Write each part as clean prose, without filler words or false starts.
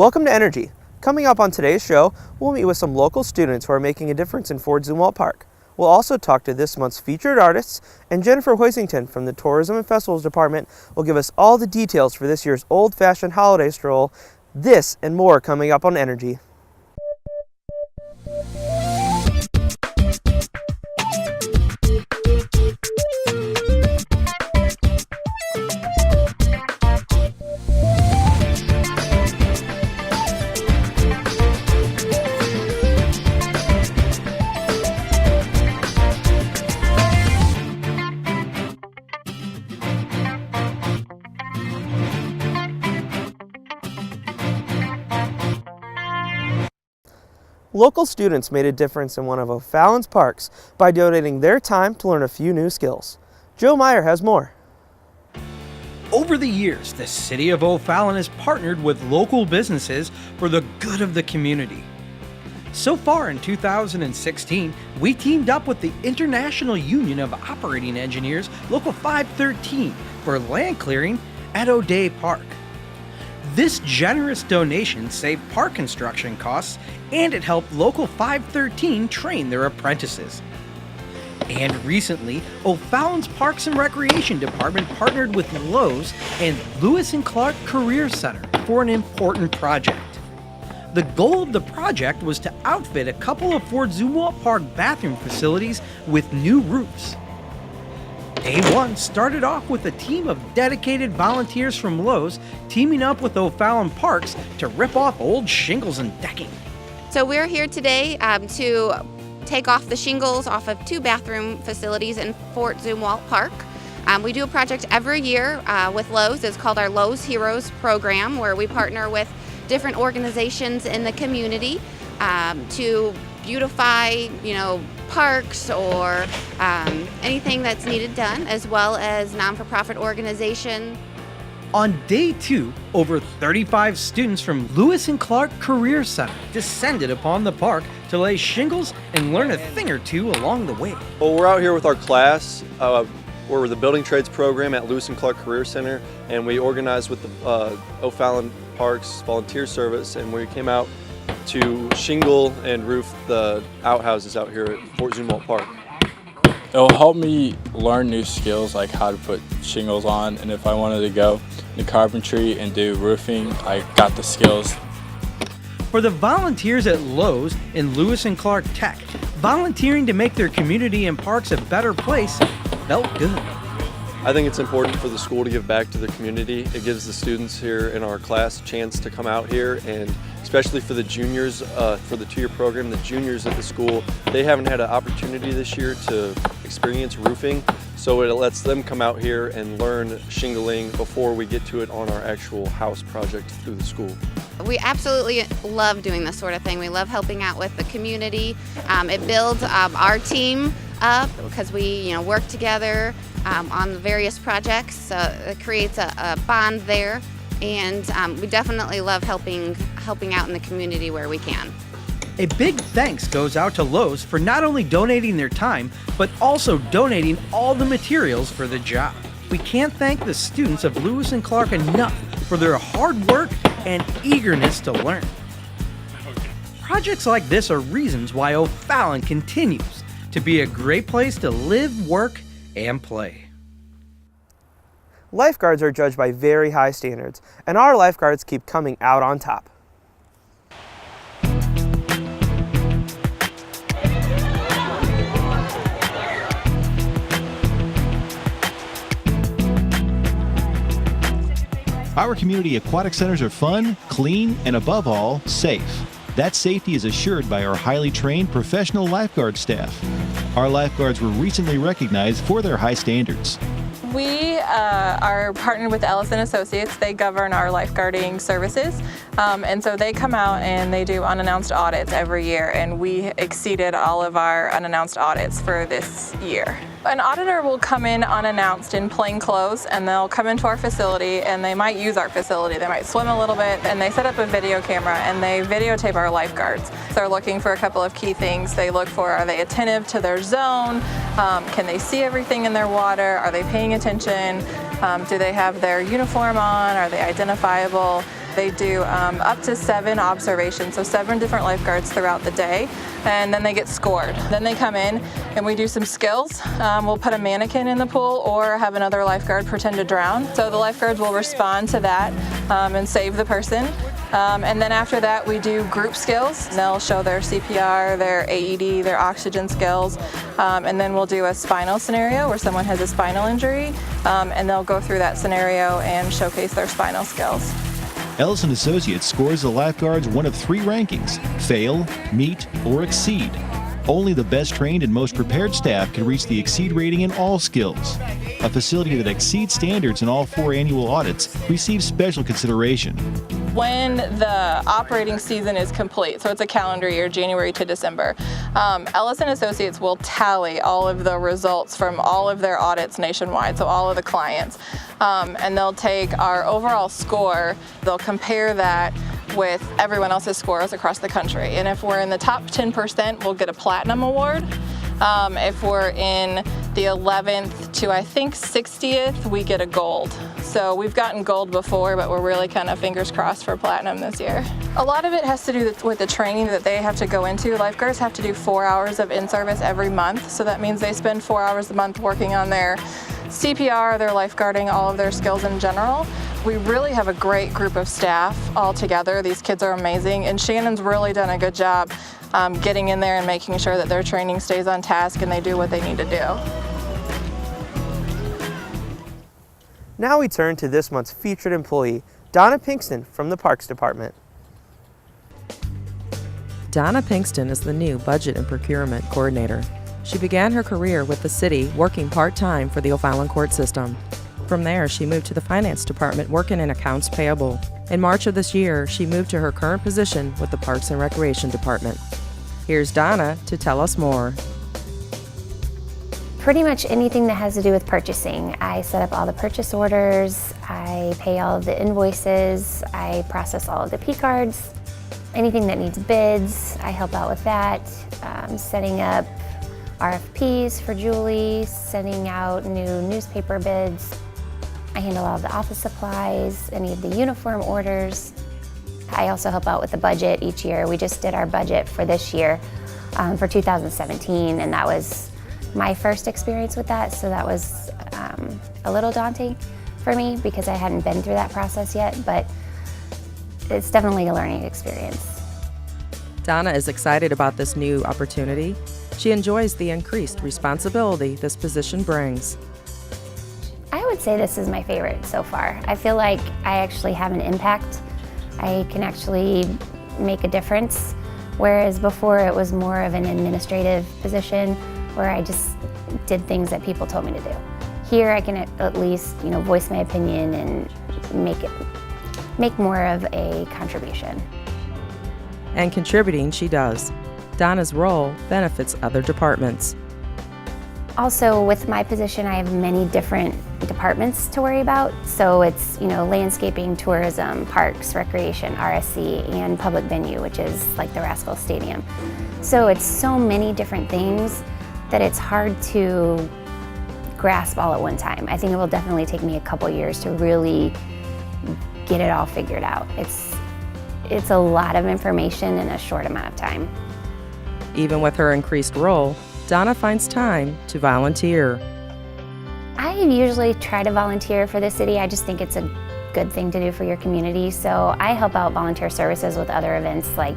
Welcome to Energy. Coming up on today's show, we'll meet with some local students who are making a difference in Fort Zumwalt Park. We'll also talk to this month's featured artists, and Jennifer Hoisington from the Tourism and Festivals Department will give us all the details for this year's old-fashioned holiday stroll. This and more coming up on Energy. Local students made a difference in one of O'Fallon's parks by donating their time to learn a few new skills. Joe Meyer has more. Over the years, the City of O'Fallon has partnered with local businesses for the good of the community. So far in 2016, we teamed up with the International Union of Operating Engineers, Local 513, for land clearing at O'Day Park. This generous donation saved park construction costs, and it helped Local 513 train their apprentices. And recently, O'Fallon's Parks and Recreation Department partnered with Lowe's and Lewis and Clark Career Center for an important project. The goal of the project was to outfit a couple of Fort Zumwalt Park bathroom facilities with new roofs. Day one started off with a team of dedicated volunteers from Lowe's teaming up with O'Fallon Parks to rip off old shingles and decking. So we're here today to take off the shingles off of two bathroom facilities in Fort Zumwalt Park. We do a project every year with Lowe's. It's called our Lowe's Heroes program, where we partner with different organizations in the community to beautify, parks or anything that's needed done, as well as non-for-profit organization. On day two, over 35 students from Lewis and Clark Career Center descended upon the park to lay shingles and learn a thing or two along the way. Well, we're out here with our class. We're with the Building Trades program at Lewis and Clark Career Center, and we organized with the O'Fallon Parks Volunteer Service, and we came out to shingle and roof the outhouses out here at Fort Zumwalt Park. It'll help me learn new skills like how to put shingles on, and if I wanted to go into carpentry and do roofing, I got the skills. For the volunteers at Lowe's and Lewis and Clark Tech, volunteering to make their community and parks a better place felt good. I think it's important for the school to give back to the community. It gives the students here in our class a chance to come out here, and especially for the juniors, for the two-year program, the juniors at the school, they haven't had an opportunity this year to experience roofing, so it lets them come out here and learn shingling before we get to it on our actual house project through the school. We absolutely love doing this sort of thing. We love helping out with the community. It builds our team up because we work together on the various projects, so it creates a bond there, and we definitely love helping out in the community where we can. A big thanks goes out to Lowe's for not only donating their time, but also donating all the materials for the job. We can't thank the students of Lewis and Clark enough for their hard work and eagerness to learn. Projects like this are reasons why O'Fallon continues to be a great place to live, work, and play. Lifeguards are judged by very high standards, and our lifeguards keep coming out on top. Our community aquatic centers are fun, clean, and above all, safe. That safety is assured by our highly trained professional lifeguard staff. Our lifeguards were recently recognized for their high standards. We are partnered with Ellis & Associates. They govern our lifeguarding services, and so they come out and they do unannounced audits every year, and we exceeded all of our unannounced audits for this year. An auditor will come in unannounced in plain clothes, and they'll come into our facility and they might use our facility. They might swim a little bit, and they set up a video camera and they videotape our lifeguards. So they're looking for a couple of key things. They look for, are they attentive to their zone? Can they see everything in their water? Are they paying attention? Do they have their uniform on? Are they identifiable? They do up to 7 observations, so 7 different lifeguards throughout the day, and then they get scored. Then they come in and we do some skills. We'll put a mannequin in the pool or have another lifeguard pretend to drown. So the lifeguards will respond to that and save the person. And then after that, we do group skills. They'll show their CPR, their AED, their oxygen skills, and then we'll do a spinal scenario where someone has a spinal injury, and they'll go through that scenario and showcase their spinal skills. Ellison Associates scores the lifeguards one of 3 rankings: fail, meet, or exceed. Only the best trained and most prepared staff can reach the exceed rating in all skills. A facility that exceeds standards in all 4 annual audits receives special consideration. When the operating season is complete, so it's a calendar year, January to December, Ellison Associates will tally all of the results from all of their audits nationwide, so all of the clients, and they'll take our overall score, they'll compare that with everyone else's scores across the country. And if we're in the top 10%, we'll get a platinum award. If we're in the 11th to I think 60th, we get a gold. So we've gotten gold before, but we're really kind of fingers crossed for platinum this year. A lot of it has to do with the training that they have to go into. Lifeguards have to do 4 hours of in-service every month. So that means they spend 4 hours a month working on their CPR, their lifeguarding, all of their skills in general. We really have a great group of staff all together. These kids are amazing, and Shannon's really done a good job getting in there and making sure that their training stays on task and they do what they need to do. Now we turn to this month's featured employee, Donna Pinkston from the Parks Department. Donna Pinkston is the new Budget and Procurement Coordinator. She began her career with the city working part-time for the O'Fallon court system. From there, she moved to the Finance Department working in accounts payable. In March of this year, she moved to her current position with the Parks and Recreation Department. Here's Donna to tell us more. Pretty much anything that has to do with purchasing. I set up all the purchase orders, I pay all of the invoices, I process all of the P-cards. Anything that needs bids, I help out with that. Setting up RFPs for Julie, sending out new newspaper bids. I handle all of the office supplies, any of the uniform orders. I also help out with the budget each year. We just did our budget for this year, for 2017, and that was my first experience with that, so that was a little daunting for me because I hadn't been through that process yet, but it's definitely a learning experience. Donna is excited about this new opportunity. She enjoys the increased responsibility this position brings. I would say this is my favorite so far. I feel like I actually have an impact. I can actually make a difference, whereas before it was more of an administrative position where I just did things that people told me to do. Here I can at least, voice my opinion and make more of a contribution. And contributing she does. Donna's role benefits other departments. Also, with my position, I have many different departments to worry about. So it's, landscaping, tourism, parks, recreation, RSC, and public venue, which is like the Rascal Stadium. So it's so many different things that it's hard to grasp all at one time. I think it will definitely take me a couple years to really get it all figured out. It's a lot of information in a short amount of time. Even with her increased role, Donna finds time to volunteer. I usually try to volunteer for the city. I just think it's a good thing to do for your community. So I help out volunteer services with other events like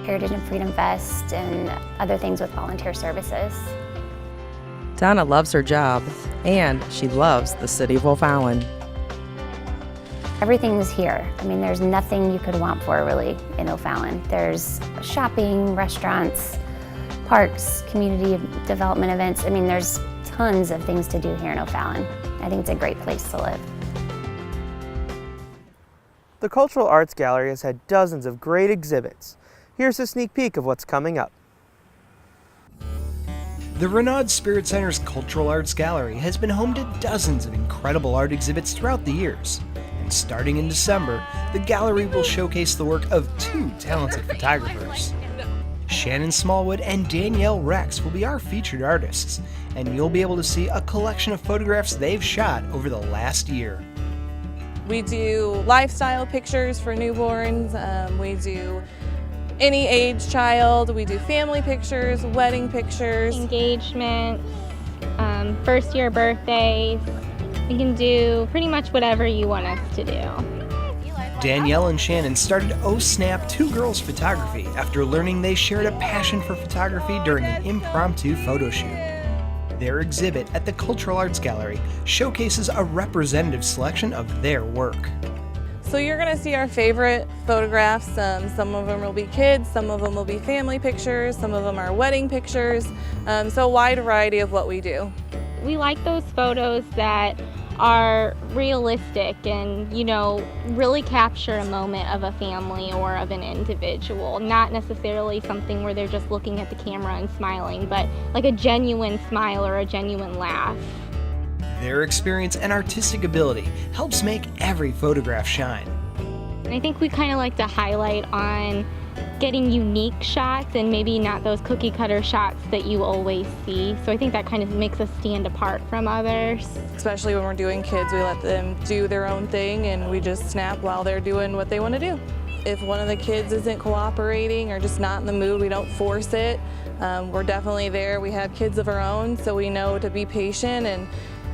Heritage and Freedom Fest and other things with volunteer services. Donna loves her job, and she loves the city of O'Fallon. Everything's here. I mean, there's nothing you could want for really in O'Fallon. There's shopping, restaurants, parks, community development events. I mean, there's tons of things to do here in O'Fallon. I think it's a great place to live. The Cultural Arts Gallery has had dozens of great exhibits. Here's a sneak peek of what's coming up. The Renaud Spirit Center's Cultural Arts Gallery has been home to dozens of incredible art exhibits throughout the years. And starting in December, the gallery will showcase the work of 2 talented photographers. Shannon Smallwood and Danielle Rex will be our featured artists, and you'll be able to see a collection of photographs they've shot over the last year. We do lifestyle pictures for newborns. We do any age child. We do family pictures, wedding pictures. Engagements, first year birthdays. We can do pretty much whatever you want us to do. Danielle and Shannon started OSnap Two Girls Photography after learning they shared a passion for photography during an impromptu photo shoot. Their exhibit at the Cultural Arts Gallery showcases a representative selection of their work. So you're going to see our favorite photographs. Some of them will be kids, some of them will be family pictures, some of them are wedding pictures. So a wide variety of what we do. We like those photos that are realistic and, really capture a moment of a family or of an individual. Not necessarily something where they're just looking at the camera and smiling, but like a genuine smile or a genuine laugh. Their experience and artistic ability helps make every photograph shine. And I think we kind of like to highlight on getting unique shots and maybe not those cookie cutter shots that you always see. So I think that kind of makes us stand apart from others. Especially when we're doing kids, we let them do their own thing and we just snap while they're doing what they want to do. If one of the kids isn't cooperating or just not in the mood, we don't force it. We're definitely there. We have kids of our own, so we know to be patient and,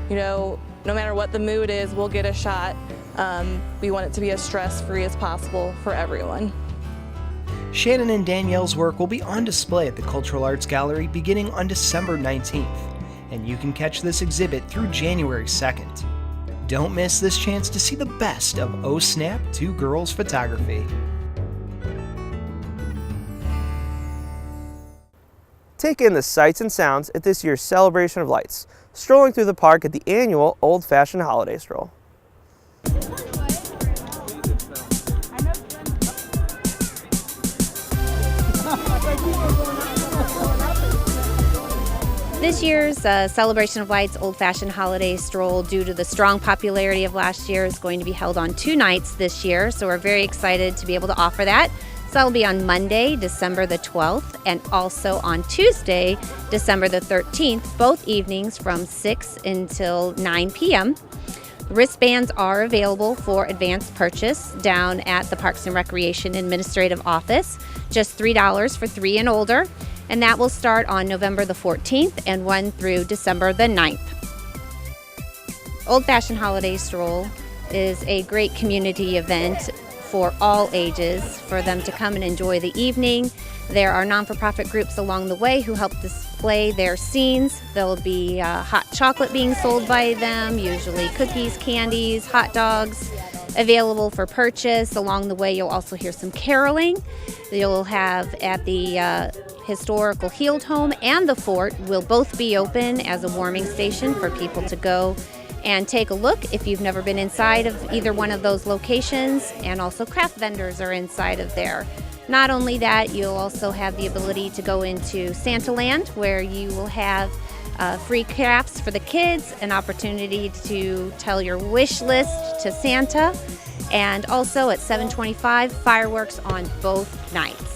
no matter what the mood is, we'll get a shot. We want it to be as stress-free as possible for everyone. Shannon and Danielle's work will be on display at the Cultural Arts Gallery beginning on December 19th, and you can catch this exhibit through January 2nd. Don't miss this chance to see the best of OSnap Two Girls Photography. Take in the sights and sounds at this year's Celebration of Lights, strolling through the park at the annual Old-Fashioned Holiday Stroll. This year's Celebration of Lights Old-Fashioned Holiday Stroll, due to the strong popularity of last year, is going to be held on 2 nights this year, so we're very excited to be able to offer that. So that'll be on Monday, December the 12th, and also on Tuesday, December the 13th, both evenings from 6 until 9 p.m. Wristbands are available for advanced purchase down at the Parks and Recreation Administrative Office, just $3 for 3 and older. And that will start on November the 14th and run through December the 9th. Old Fashioned Holiday Stroll is a great community event for all ages, for them to come and enjoy the evening. There are non-for-profit groups along the way who help display their scenes. There'll be hot chocolate being sold by them, usually cookies, candies, hot dogs, available for purchase. Along the way, you'll also hear some caroling. You'll have at the historical Heald Home and the Fort will both be open as a warming station for people to go and take a look if you've never been inside of either one of those locations. And also craft vendors are inside of there. Not only that, you'll also have the ability to go into Santa Land, where you will have free crafts for the kids, an opportunity to tell your wish list to Santa, and also at 7:25, fireworks on both nights.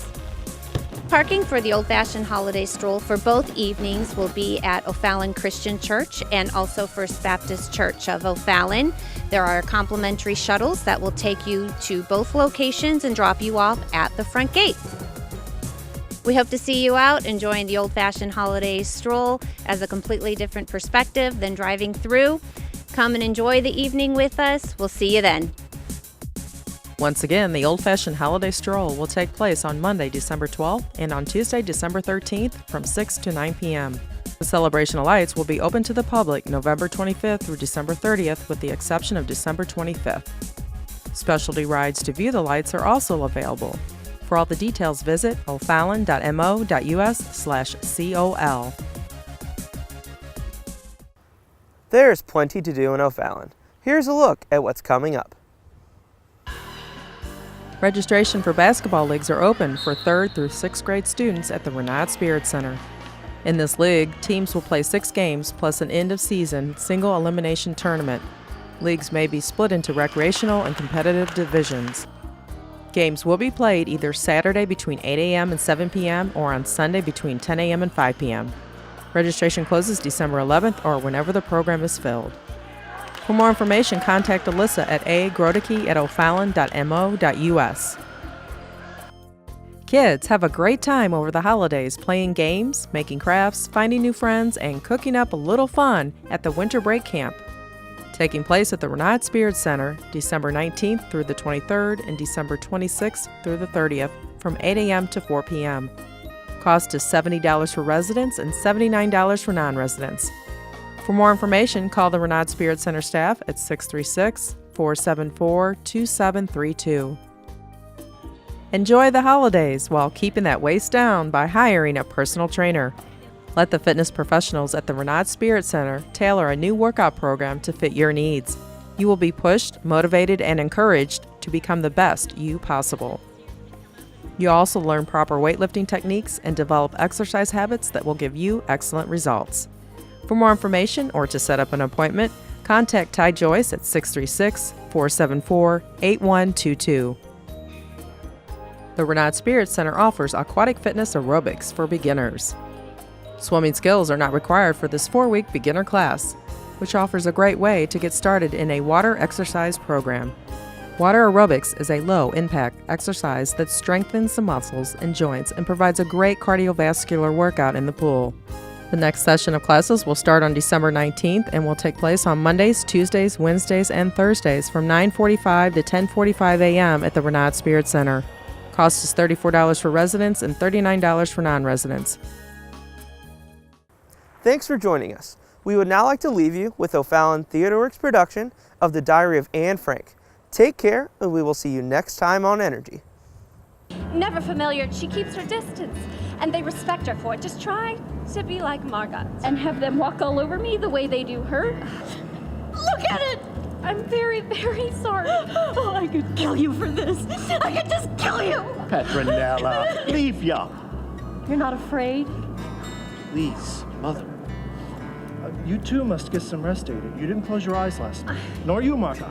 Parking for the Old-Fashioned Holiday Stroll for both evenings will be at O'Fallon Christian Church and also First Baptist Church of O'Fallon. There are complimentary shuttles that will take you to both locations and drop you off at the front gate. We hope to see you out enjoying the Old-Fashioned Holiday Stroll as a completely different perspective than driving through. Come and enjoy the evening with us. We'll see you then. Once again, the Old-Fashioned Holiday Stroll will take place on Monday, December 12th and on Tuesday, December 13th from 6 to 9 p.m. The Celebration of Lights will be open to the public November 25th through December 30th, with the exception of December 25th. Specialty rides to view the lights are also available. For all the details, visit o'fallon.mo.us/col. There's plenty to do in O'Fallon. Here's a look at what's coming up. Registration for basketball leagues are open for 3rd through 6th grade students at the Renard Spirit Center. In this league, teams will play 6 games plus an end-of-season single elimination tournament. Leagues may be split into recreational and competitive divisions. Games will be played either Saturday between 8 a.m. and 7 p.m. or on Sunday between 10 a.m. and 5 p.m. Registration closes December 11th or whenever the program is filled. For more information, contact Alyssa at agrodicke@ofallon.mo.us. Kids, have a great time over the holidays playing games, making crafts, finding new friends, and cooking up a little fun at the Winter Break Camp. Taking place at the Renaud Spirit Center, December 19th through the 23rd and December 26th through the 30th from 8 a.m. to 4 p.m. Cost is $70 for residents and $79 for non-residents. For more information, call the Renaud Spirit Center staff at 636-474-2732. Enjoy the holidays while keeping that waist down by hiring a personal trainer. Let the fitness professionals at the Renaud Spirit Center tailor a new workout program to fit your needs. You will be pushed, motivated, and encouraged to become the best you possible. You also learn proper weightlifting techniques and develop exercise habits that will give you excellent results. For more information or to set up an appointment, contact Ty Joyce at 636-474-8122. The Renaud Spirit Center offers aquatic fitness aerobics for beginners. Swimming skills are not required for this 4-week beginner class, which offers a great way to get started in a water exercise program. Water aerobics is a low-impact exercise that strengthens the muscles and joints and provides a great cardiovascular workout in the pool. The next session of classes will start on December 19th and will take place on Mondays, Tuesdays, Wednesdays, and Thursdays from 9:45 to 10:45 a.m. at the Renaud Spirit Center. Cost is $34 for residents and $39 for non-residents. Thanks for joining us. We would now like to leave you with O'Fallon Theater Works production of The Diary of Anne Frank. Take care, and we will see you next time on Energy. Never familiar, she keeps her distance, and they respect her for it. Just try to be like Margot. And have them walk all over me the way they do her. Look at it! I'm very, very sorry. Oh, I could kill you for this. I could just kill you! Petronella, leave ya! You're not afraid? Please, Mother. You too must get some rest, Ada. You didn't close your eyes last night. Nor you, Margot.